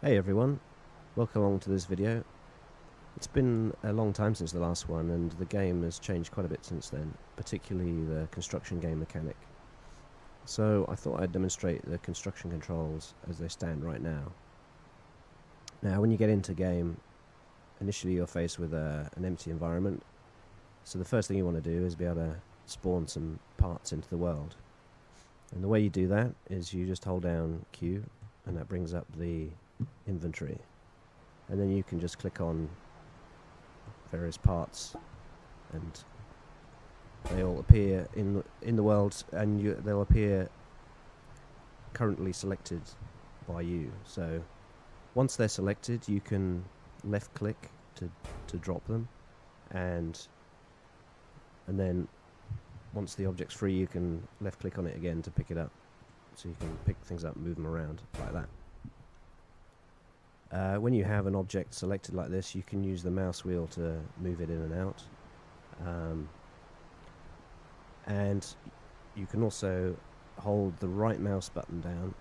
Hey everyone, welcome along to this video. It's been a long time since the last one and the game has changed quite a bit since then, particularly the construction game mechanic. So I thought I'd demonstrate the construction controls as they stand right now. Now when you get into game, initially you're faced with an empty environment, so the first thing you want to do is be able to spawn some parts into the world. And the way you do that is you just hold down Q and that brings up the inventory, and then you can just click on various parts and they all appear in the world, and they'll appear currently selected by you. So once they're selected you can left click to drop them, and then once the object's free you can left click on it again to pick it up, so you can pick things up and move them around like that. When you have an object selected like this, you can use the mouse wheel to move it in and out, and you can also hold the right mouse button down,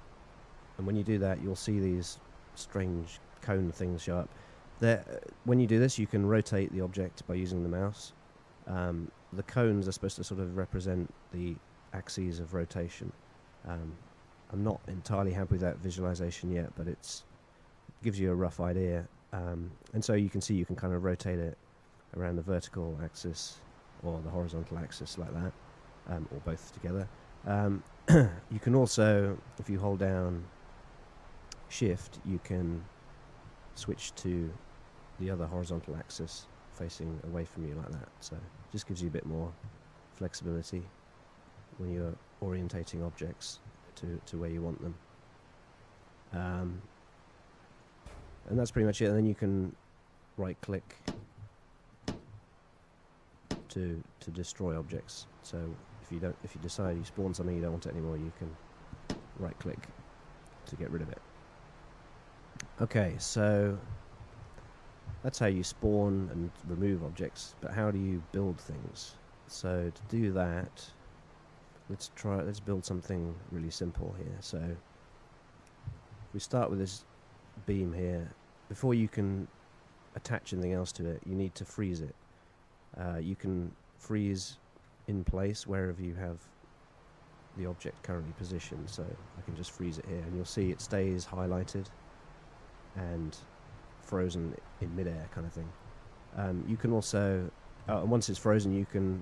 and when you do that you'll see these strange cone things show up. When you do this you can rotate the object by using the mouse. The cones are supposed to sort of represent the axes of rotation. I'm not entirely happy with that visualization yet, but it gives you a rough idea, and so you can see you can kind of rotate it around the vertical axis or the horizontal axis like that, or both together. You can also, if you hold down shift, you can switch to the other horizontal axis facing away from you like that, so it just gives you a bit more flexibility when you're orientating objects to where you want them. And that's pretty much it. And then you can right click to destroy objects. So if you decide you spawn something you don't want it anymore, you can right click to get rid of it. Okay, so that's how you spawn and remove objects, but how do you build things? So to do that, let's build something really simple here. So we start with this beam here. Before you can attach anything else to it, you need to freeze it. You can freeze in place wherever you have the object currently positioned, so I can just freeze it here and you'll see it stays highlighted and frozen in midair kind of thing. You can also, and once it's frozen you can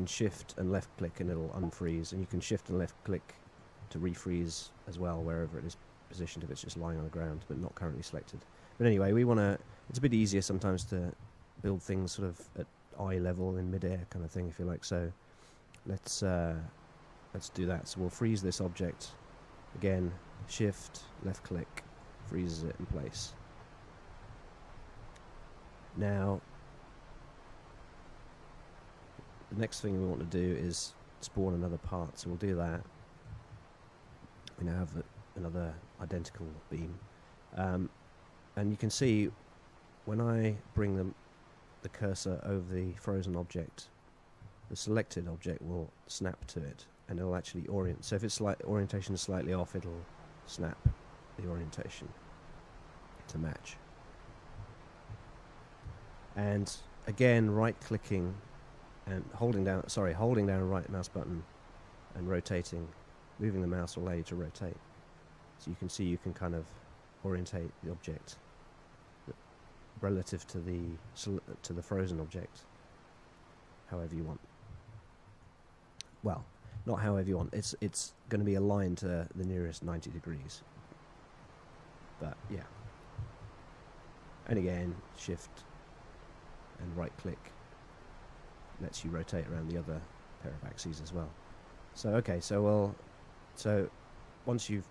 shift and left click and it'll unfreeze, and you can shift and left click to refreeze as well wherever it is positioned if it's just lying on the ground but not currently selected. But anyway, it's a bit easier sometimes to build things sort of at eye level in midair kind of thing, if you like. So let's do that. So we'll freeze this object again, shift left click, freezes it in place. Now the next thing we want to do is spawn another part, so we'll do that. We now have another identical beam, and you can see when I bring the cursor over the frozen object, the selected object will snap to it and it'll actually orient. So if its orientation is slightly off, it'll snap the orientation to match. And again, right clicking and holding down a right mouse button and rotating, moving the mouse will allow you to rotate. So you can see you can kind of orientate the object relative to the frozen object however you want. Well, not however you want. It's going to be aligned to the nearest 90 degrees. But yeah. And again, shift and right click lets you rotate around the other pair of axes as well. So okay, so once you've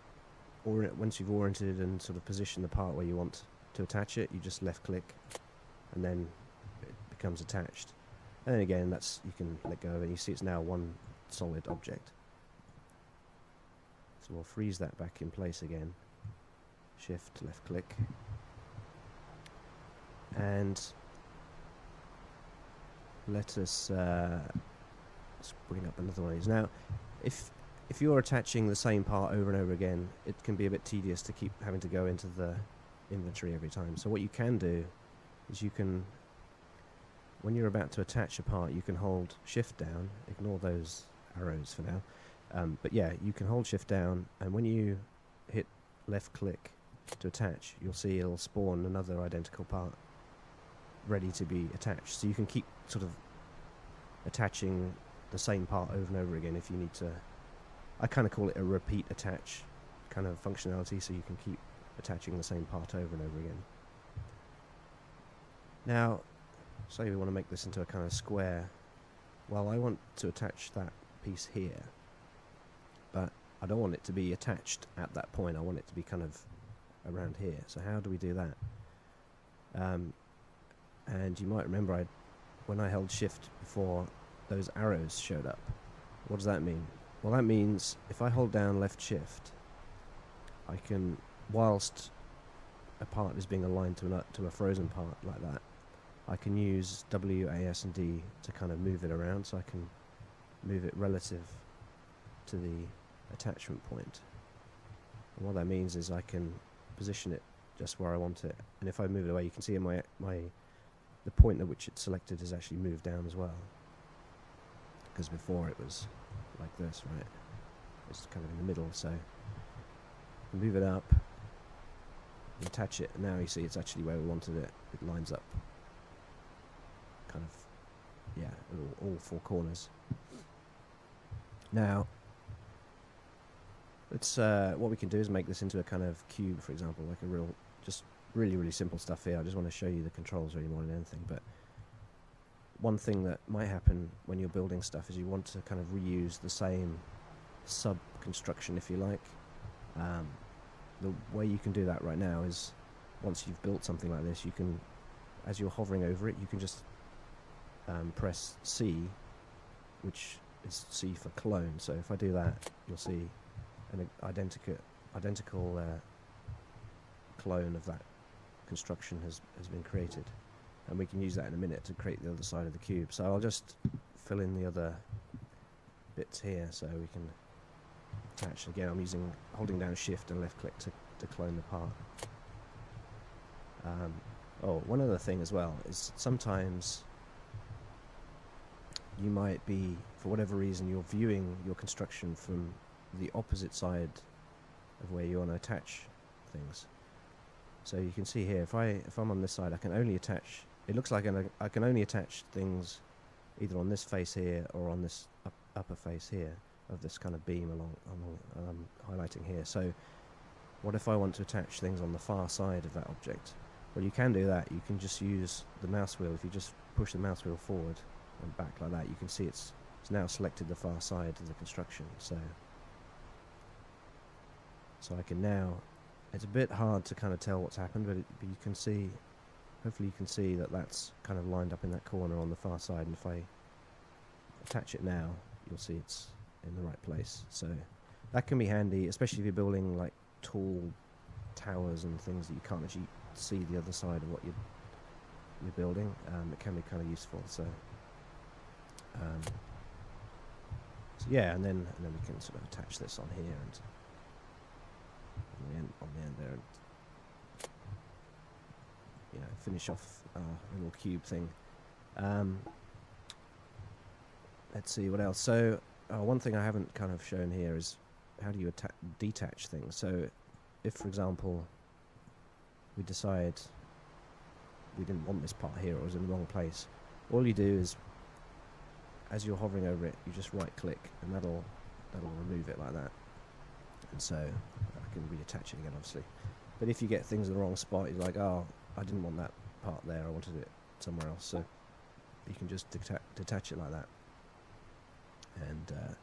oriented and sort of positioned the part where you want to attach it, you just left click and then it becomes attached. And then again, you can let go and you see it's now one solid object. So we'll freeze that back in place again. Shift left click. And let us bring up another one of these. Now, if if you're attaching the same part over and over again, it can be a bit tedious to keep having to go into the inventory every time. So what you can do is you can, when you're about to attach a part, you can hold shift down, ignore those arrows for now, but yeah, you can hold shift down, and when you hit left click to attach, you'll see it'll spawn another identical part ready to be attached. So you can keep sort of attaching the same part over and over again if you need to. I kind of call it a repeat attach kind of functionality, so you can keep attaching the same part over and over again. Now, say we want to make this into a kind of square. Well, I want to attach that piece here, but I don't want it to be attached at that point. I want it to be kind of around here. So how do we do that? And you might remember when I held shift before, those arrows showed up. What does that mean? Well, that means if I hold down left shift, I can, whilst a part is being aligned to a frozen part like that, I can use W, A, S and D to kind of move it around, so I can move it relative to the attachment point. And what that means is I can position it just where I want it, and if I move it away, you can see in the point at which it's selected has actually moved down as well, because before it was like this, right? It's kind of in the middle, so move it up, attach it, and now you see it's actually where we wanted it. It lines up kind of, yeah, all four corners. Now let's what we can do is make this into a kind of cube, for example, like a real, just really simple stuff here. I just want to show you the controls really more than anything. But one thing that might happen when you're building stuff is you want to kind of reuse the same sub-construction, if you like. The way you can do that right now is, once you've built something like this, you can, as you're hovering over it, you can just press C, which is C for clone. So if I do that, you'll see an identical clone of that construction has been created, and we can use that in a minute to create the other side of the cube. So I'll just fill in the other bits here so we can attach. Again, I'm holding down shift and left click to clone the part. Oh, one other thing as well is sometimes you might be, for whatever reason, you're viewing your construction from the opposite side of where you want to attach things. So you can see here, if I'm on this side, I can only attach, it looks like I can only attach things either on this face here or on this upper face here of this kind of beam along highlighting here. So what if I want to attach things on the far side of that object? Well, you can do that. You can just use the mouse wheel. If you just push the mouse wheel forward and back like that, you can see it's now selected the far side of the construction. So I can now, it's a bit hard to kind of tell what's happened, but you can see, hopefully you can see that that's kind of lined up in that corner on the far side, and if I attach it now, you'll see it's in the right place. So that can be handy, especially if you're building like tall towers and things that you can't actually see the other side of what you're building. It can be kind of useful. So yeah, and then we can sort of attach this on here and on the end there, and finish off our little cube thing. Let's see what else. So one thing I haven't kind of shown here is how do you detach things. So if, for example, we decide we didn't want this part here, or it was in the wrong place, all you do is, as you're hovering over it, you just right click and that'll remove it like that. And so I can reattach it again, obviously. But if you get things in the wrong spot, you're like, oh, I didn't want that part there, I wanted it somewhere else. So you can just detach it like that. And there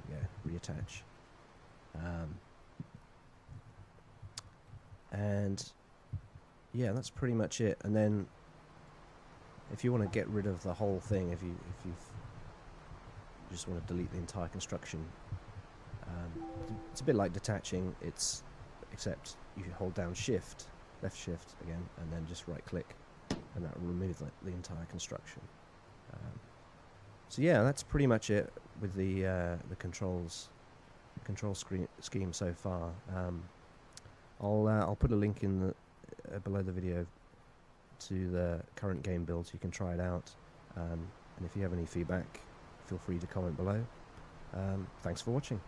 we go, reattach. And yeah, that's pretty much it. And then if you want to get rid of the whole thing, if you just want to delete the entire construction, it's a bit like detaching, except you hold down shift, left shift again, and then just right click, and that will remove the entire construction. So yeah, that's pretty much it with the controls control scheme so far. I'll put a link in the below the video to the current game build so you can try it out. And if you have any feedback, feel free to comment below. Thanks for watching.